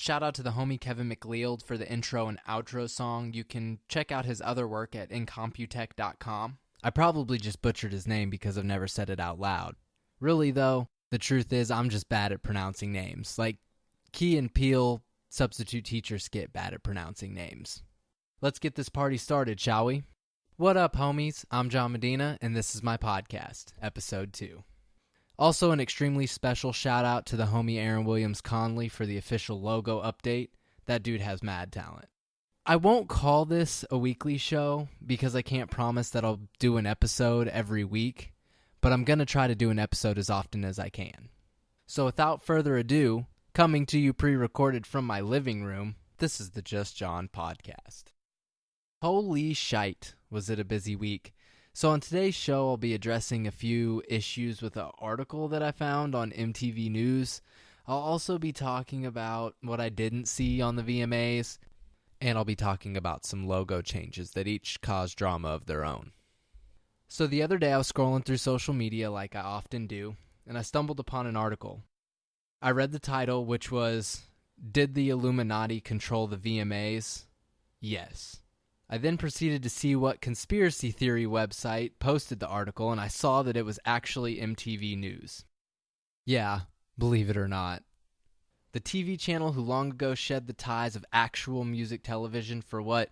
Shout out to the homie Kevin MacLeod for the intro and outro song. You can check out his other work at incomputech.com. I probably just butchered his name because I've never said it out loud. Really, though, the truth is I'm just bad at pronouncing names. Like Key and Peele substitute teacher skit bad at pronouncing names. Let's get this party started, shall we? What up, homies? I'm John Medina, and this is my podcast, Episode 2. Also, an extremely special shout out to the homie Aaron Williams Conley for the official logo update. That dude has mad talent. I won't call this a weekly show because I can't promise that I'll do an episode every week, but I'm going to try to do an episode as often as I can. So without further ado, coming to you pre-recorded from my living room, this is the Just John Podcast. Holy shite, was it a busy week. So on today's show, I'll be addressing a few issues with an article that I found on MTV News. I'll also be talking about what I didn't see on the VMAs, and I'll be talking about some logo changes that each cause drama of their own. So the other day I was scrolling through social media like I often do, and I stumbled upon an article. I read the title, which was, "Did the Illuminati Control the VMAs?" Yes. I then proceeded to see what conspiracy theory website posted the article, and I saw that it was actually MTV News. Yeah, believe it or not. The TV channel who long ago shed the ties of actual music television for what,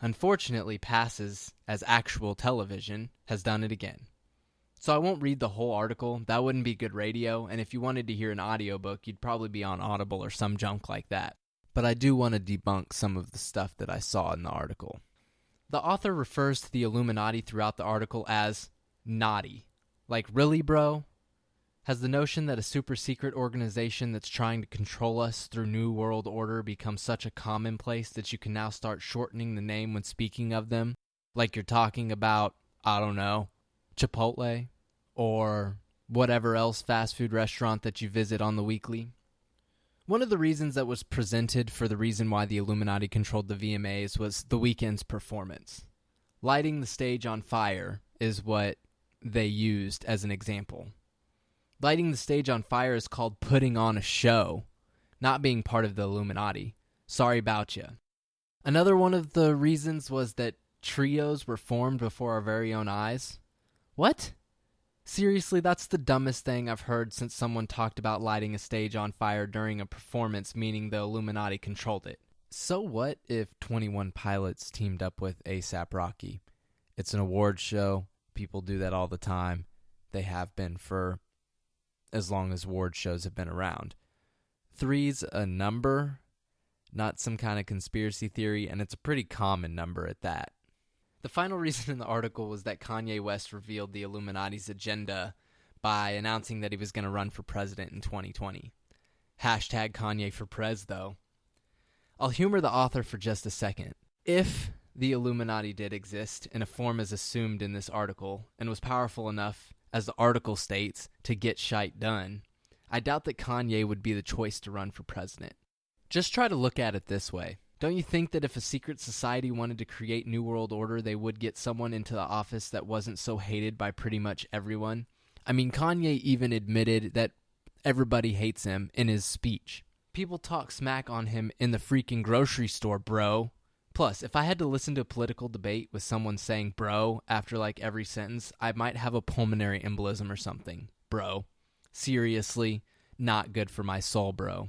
unfortunately, passes as actual television, has done it again. So I won't read the whole article. That wouldn't be good radio, and if you wanted to hear an audiobook, you'd probably be on Audible or some junk like that. But I do want to debunk some of the stuff that I saw in the article. The author refers to the Illuminati throughout the article as naughty. Like, really, bro? Has the notion that a super secret organization that's trying to control us through New World Order become such a commonplace that you can now start shortening the name when speaking of them? Like you're talking about, I don't know, Chipotle or whatever else fast food restaurant that you visit on the weekly? One of the reasons that was presented for the reason why the Illuminati controlled the VMAs was The Weeknd's performance. Lighting the stage on fire is what they used as an example. Lighting the stage on fire is called putting on a show, not being part of the Illuminati. Sorry about ya. Another one of the reasons was that trios were formed before our very own eyes. What? Seriously, that's the dumbest thing I've heard since someone talked about lighting a stage on fire during a performance, meaning the Illuminati controlled it. So what if 21 Pilots teamed up with A$AP Rocky? It's an award show. People do that all the time. They have been for as long as award shows have been around. 3's a number, not some kind of conspiracy theory, and it's a pretty common number at that. The final reason in the article was that Kanye West revealed the Illuminati's agenda by announcing that he was going to run for president in 2020. Hashtag Kanye for Prez, though. I'll humor the author for just a second. If the Illuminati did exist in a form as assumed in this article and was powerful enough, as the article states, to get shite done, I doubt that Kanye would be the choice to run for president. Just try to look at it this way. Don't you think that if a secret society wanted to create New World Order, they would get someone into the office that wasn't so hated by pretty much everyone? I mean, Kanye even admitted that everybody hates him in his speech. People talk smack on him in the freaking grocery store, bro. Plus, if I had to listen to a political debate with someone saying bro after like every sentence, I might have a pulmonary embolism or something. Bro. Seriously, not good for my soul, bro.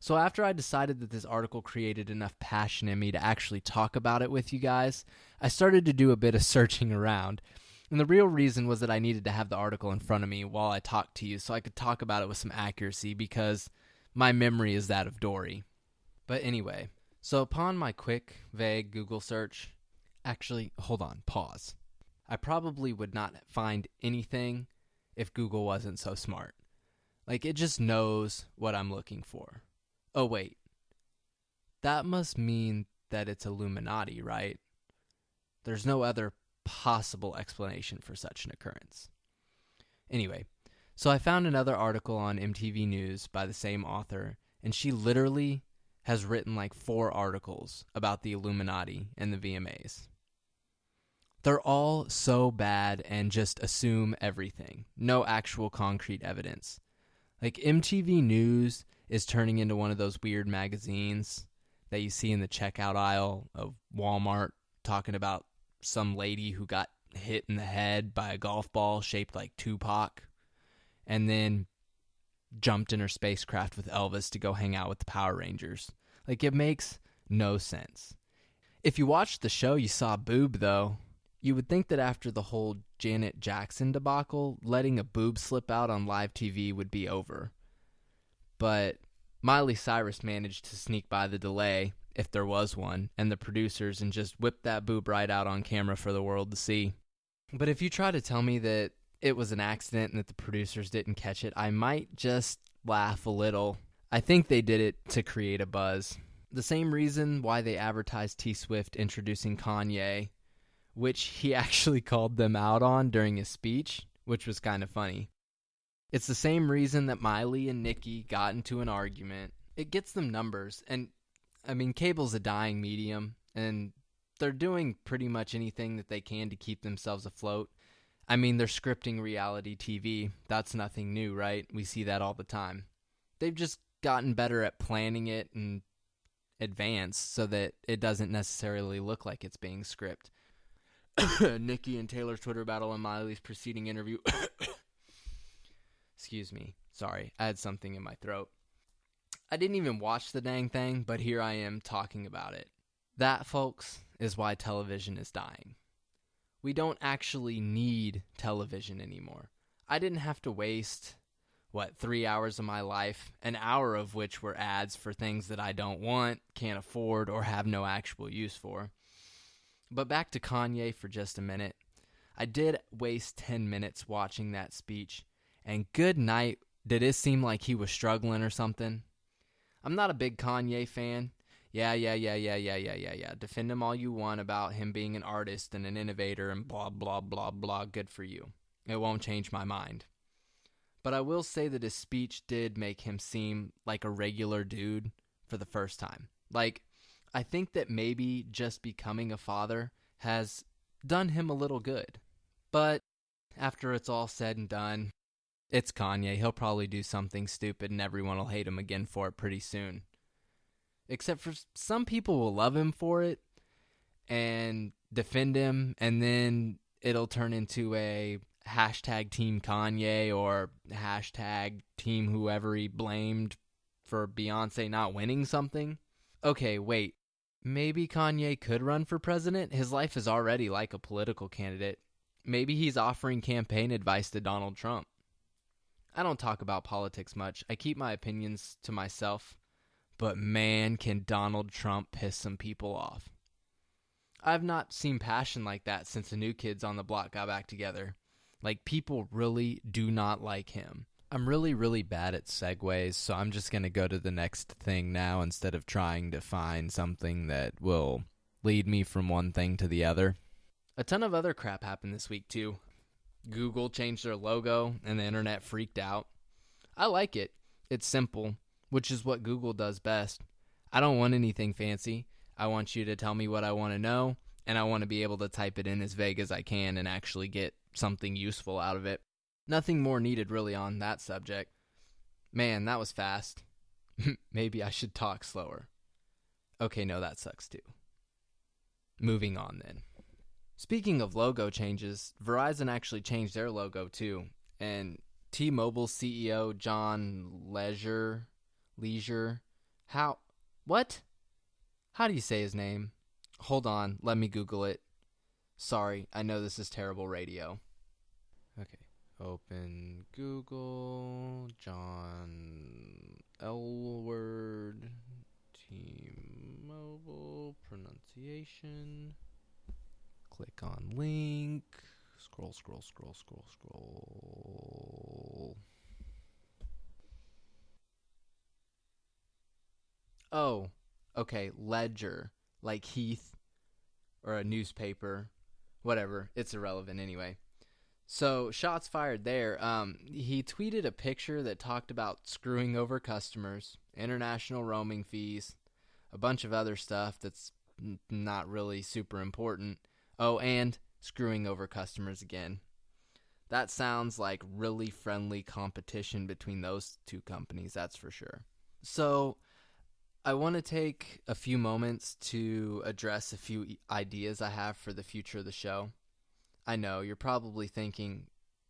So after I decided that this article created enough passion in me to actually talk about it with you guys, I started to do a bit of searching around. And the real reason was that I needed to have the article in front of me while I talked to you so I could talk about it with some accuracy because my memory is that of Dory. But anyway, so upon my quick, vague Google search, actually, hold on, pause. I probably would not find anything if Google wasn't so smart. Like, it just knows what I'm looking for. Oh, wait. That must mean that it's Illuminati, right? There's no other possible explanation for such an occurrence. Anyway, so I found another article on MTV News by the same author, and she literally has written like 4 articles about the Illuminati and the VMAs. They're all so bad and just assume everything. No actual concrete evidence. Like, MTV News is turning into one of those weird magazines that you see in the checkout aisle of Walmart talking about some lady who got hit in the head by a golf ball shaped like Tupac and then jumped in her spacecraft with Elvis to go hang out with the Power Rangers. Like, it makes no sense. If you watched the show, you saw boob, though. You would think that after the whole Janet Jackson debacle, letting a boob slip out on live TV would be over. But Miley Cyrus managed to sneak by the delay, if there was one, and the producers and just whip that boob right out on camera for the world to see. But if you try to tell me that it was an accident and that the producers didn't catch it, I might just laugh a little. I think they did it to create a buzz. The same reason why they advertised T-Swift introducing Kanye, which he actually called them out on during his speech, which was kind of funny. It's the same reason that Miley and Nicki got into an argument. It gets them numbers, and I mean, cable's a dying medium, and they're doing pretty much anything that they can to keep themselves afloat. I mean, they're scripting reality TV. That's nothing new, right? We see that all the time. They've just gotten better at planning it in advance so that it doesn't necessarily look like it's being scripted. Nicki and Taylor's Twitter battle and Miley's preceding interview. Excuse me. Sorry, I had something in my throat. I didn't even watch the dang thing, but here I am talking about it. That, folks, is why television is dying. We don't actually need television anymore. I didn't have to waste, 3 hours of my life, an hour of which were ads for things that I don't want, can't afford, or have no actual use for. But back to Kanye for just a minute. I did waste 10 minutes watching that speech, and good night, did it seem like he was struggling or something? I'm not a big Kanye fan. Yeah. Defend him all you want about him being an artist and an innovator and blah, blah, blah, blah. Good for you. It won't change my mind. But I will say that his speech did make him seem like a regular dude for the first time. Like, I think that maybe just becoming a father has done him a little good. But after it's all said and done, it's Kanye. He'll probably do something stupid and everyone will hate him again for it pretty soon. Except for some people will love him for it and defend him, and then it'll turn into a hashtag Team Kanye or hashtag Team whoever he blamed for Beyonce not winning something. Okay, wait. Maybe Kanye could run for president? His life is already like a political candidate. Maybe he's offering campaign advice to Donald Trump. I don't talk about politics much. I keep my opinions to myself. But man, can Donald Trump piss some people off. I've not seen passion like that since the New Kids on the Block got back together. Like, people really do not like him. I'm really bad at segues, so I'm just going to go to the next thing now instead of trying to find something that will lead me from one thing to the other. A ton of other crap happened this week, too. Google changed their logo, and the internet freaked out. I like it. It's simple, which is what Google does best. I don't want anything fancy. I want you to tell me what I want to know, and I want to be able to type it in as vague as I can and actually get something useful out of it. Nothing more needed really on that subject. Man, that was fast. Maybe I should talk slower. Okay, no, that sucks too. Moving on then. Speaking of logo changes, Verizon actually changed their logo too, and T-Mobile CEO John Leisure, how do you say his name? Hold on, let me Google it. Sorry, I know this is terrible radio. Okay, open Google, John Elward, T-Mobile, pronunciation. Click on link, scroll. Oh, okay, Ledger, like Heath, or a newspaper, whatever, it's irrelevant anyway. So, shots fired there. He tweeted a picture that talked about screwing over customers, international roaming fees, a bunch of other stuff that's not really super important. Oh, and screwing over customers again. That sounds like really friendly competition between those two companies, that's for sure. So, I want to take a few moments to address a few ideas I have for the future of the show. I know, you're probably thinking,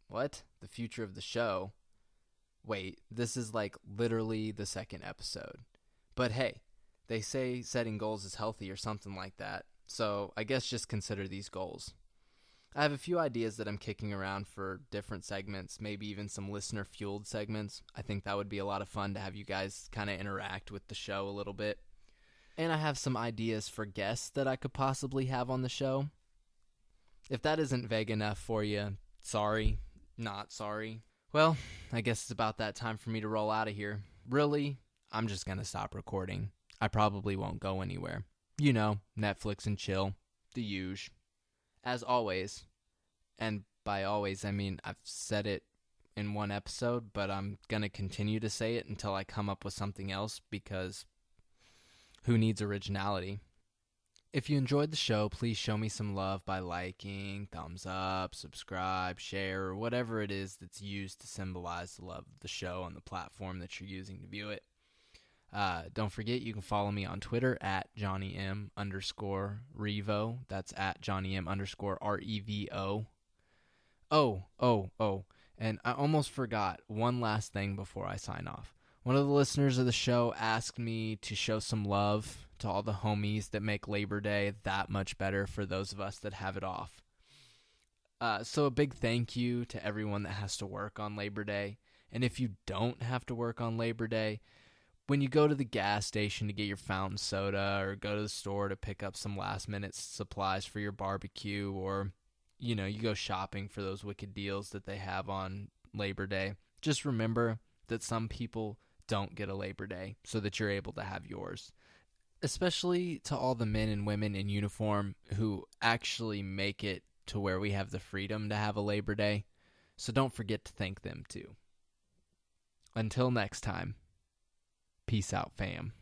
what? The future of the show? Wait, this is like literally the second episode. But hey, they say setting goals is healthy or something like that, so I guess just consider these goals. I have a few ideas that I'm kicking around for different segments, maybe even some listener-fueled segments. I think that would be a lot of fun to have you guys kind of interact with the show a little bit. And I have some ideas for guests that I could possibly have on the show. If that isn't vague enough for you, sorry, not sorry. Well, I guess it's about that time for me to roll out of here. Really, I'm just going to stop recording. I probably won't go anywhere. You know, Netflix and chill. The huge. As always, and by always I mean I've said it in one episode, but I'm going to continue to say it until I come up with something else, because who needs originality? If you enjoyed the show, please show me some love by liking, thumbs up, subscribe, share, or whatever it is that's used to symbolize the love of the show on the platform that you're using to view it. Don't forget, you can follow me on Twitter at JohnnyM_Revo. That's at JohnnyM_REVO. Oh. And I almost forgot one last thing before I sign off. One of the listeners of the show asked me to show some love to all the homies that make Labor Day that much better for those of us that have it off. So a big thank you to everyone that has to work on Labor Day. And if you don't have to work on Labor Day, when you go to the gas station to get your fountain soda, or go to the store to pick up some last-minute supplies for your barbecue, or, you know, you go shopping for those wicked deals that they have on Labor Day, just remember that some people don't get a Labor Day so that you're able to have yours. Especially to all the men and women in uniform who actually make it to where we have the freedom to have a Labor Day. So don't forget to thank them too. Until next time. Peace out, fam.